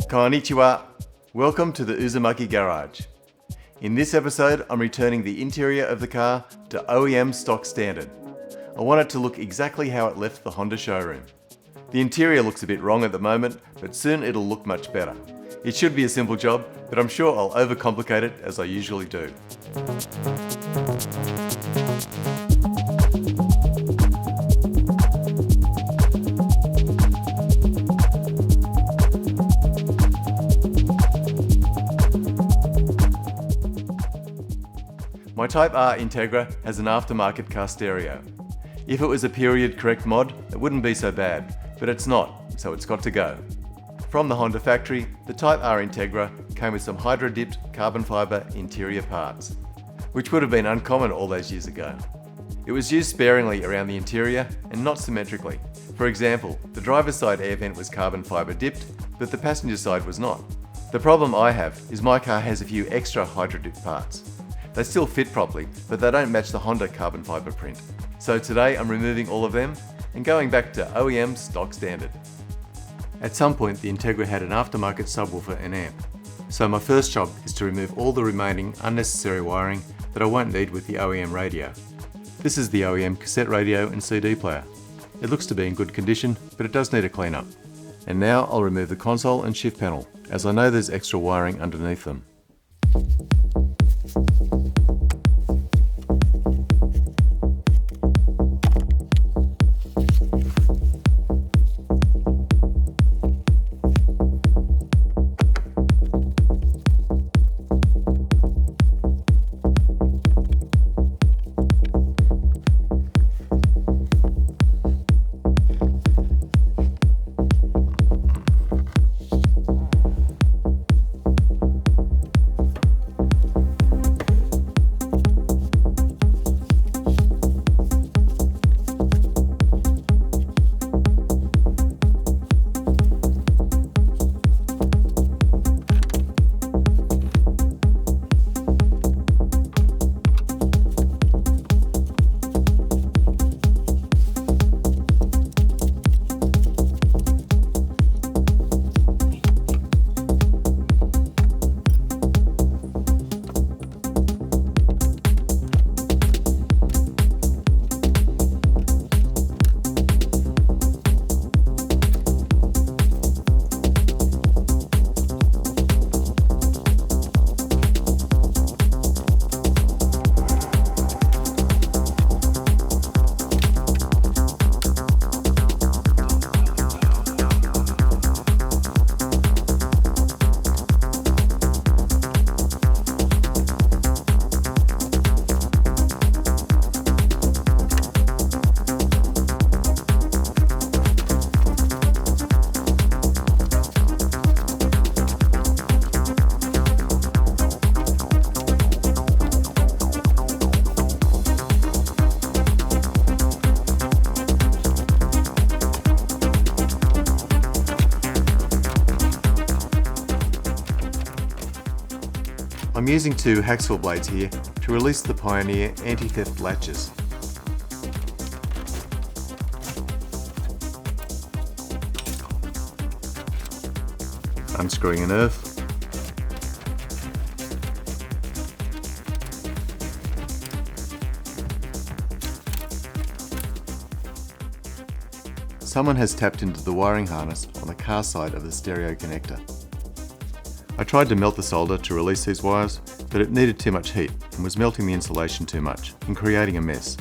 Konnichiwa. Welcome to the Uzumaki Garage. In this episode, I'm returning the interior of the car to OEM stock standard. I want it to look exactly how it left the Honda showroom. The interior looks a bit wrong at the moment, but soon it'll look much better. It should be a simple job, but I'm sure I'll overcomplicate it as I usually do. My Type R Integra has an aftermarket car stereo. If it was a period correct mod, it wouldn't be so bad, but it's not, so it's got to go. From the Honda factory, the Type R Integra came with some hydro-dipped carbon fibre interior parts, which would have been uncommon all those years ago. It was used sparingly around the interior and not symmetrically. For example, the driver's side air vent was carbon fibre dipped, but the passenger side was not. The problem I have is my car has a few extra hydro-dipped parts. They still fit properly, but they don't match the Honda carbon fibre print. So today I'm removing all of them and going back to OEM stock standard. At some point the Integra had an aftermarket subwoofer and amp, so my first job is to remove all the remaining unnecessary wiring that I won't need with the OEM radio. This is the OEM cassette radio and CD player. It looks to be in good condition, but it does need a clean up. And now I'll remove the console and shift panel, as I know there's extra wiring underneath them. I'm using two hacksaw blades here to release the Pioneer anti-theft latches. Unscrewing an earth. Someone has tapped into the wiring harness on the car side of the stereo connector. I tried to melt the solder to release these wires, but it needed too much heat and was melting the insulation too much and creating a mess.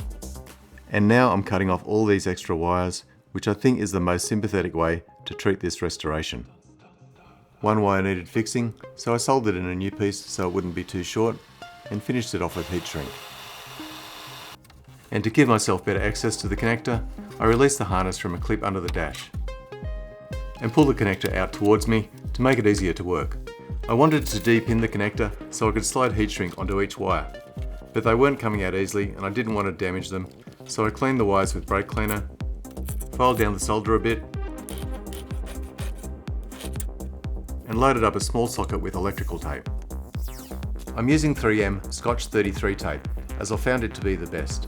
And now I'm cutting off all these extra wires, which I think is the most sympathetic way to treat this restoration. One wire needed fixing, so I soldered in a new piece so it wouldn't be too short and finished it off with heat shrink. And to give myself better access to the connector, I released the harness from a clip under the dash and pulled the connector out towards me to make it easier to work. I wanted to de-pin the connector so I could slide heat shrink onto each wire, but they weren't coming out easily and I didn't want to damage them, so I cleaned the wires with brake cleaner, filed down the solder a bit, and loaded up a small socket with electrical tape. I'm using 3M Scotch 33 tape, as I found it to be the best.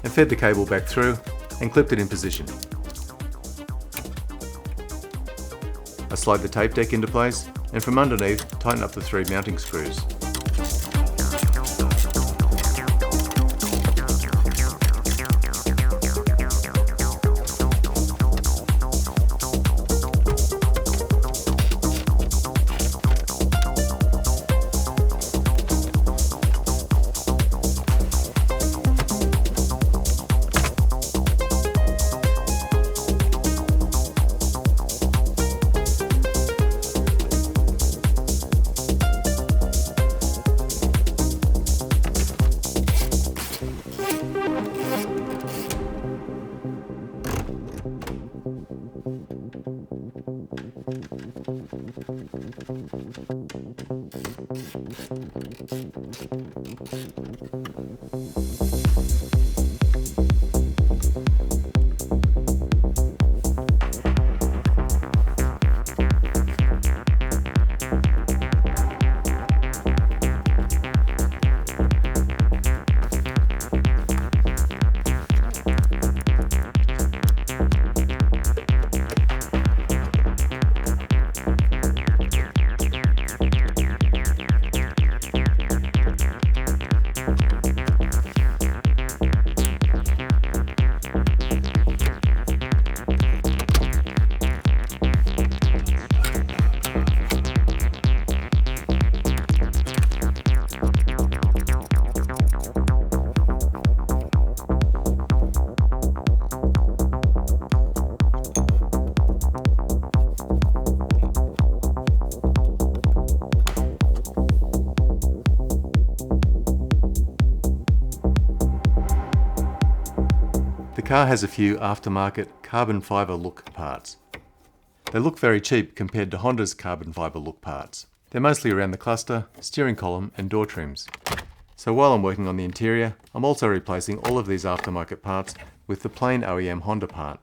and fed the cable back through and clipped it in position. I slide the tape deck into place and from underneath tighten up the 3 mounting screws. The car has a few aftermarket carbon fibre look parts. They look very cheap compared to Honda's carbon fibre look parts. They're mostly around the cluster, steering column and door trims. So while I'm working on the interior, I'm also replacing all of these aftermarket parts with the plain OEM Honda part.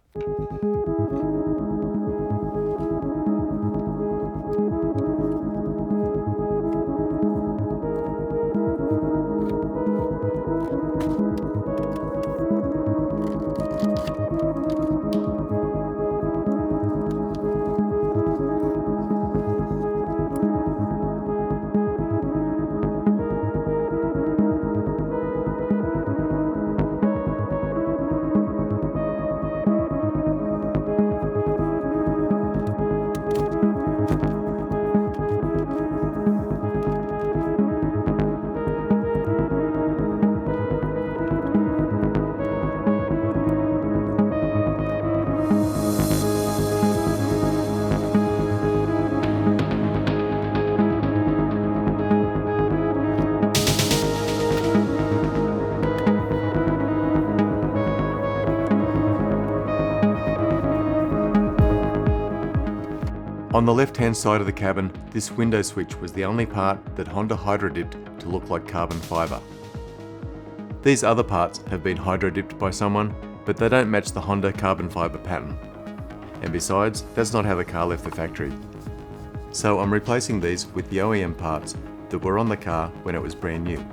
On the left-hand side of the cabin, this window switch was the only part that Honda hydro-dipped to look like carbon fibre. These other parts have been hydro-dipped by someone, but they don't match the Honda carbon fibre pattern. And besides, that's not how the car left the factory. So I'm replacing these with the OEM parts that were on the car when it was brand new.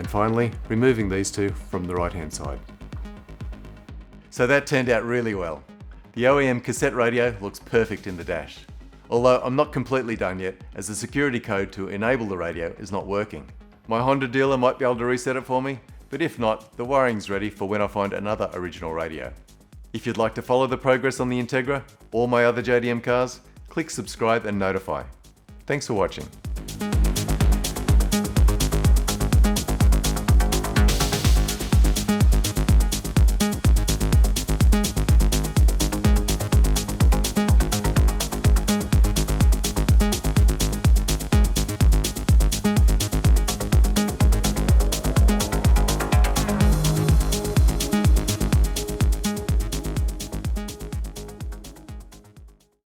Finally, removing these two from the right hand side. So that turned out really well. The OEM cassette radio looks perfect in the dash. Although I'm not completely done yet, as the security code to enable the radio is not working. My Honda dealer might be able to reset it for me, but if not, the wiring's ready for when I find another original radio. If you'd like to follow the progress on the Integra or my other JDM cars, click subscribe and notify. Thanks for watching.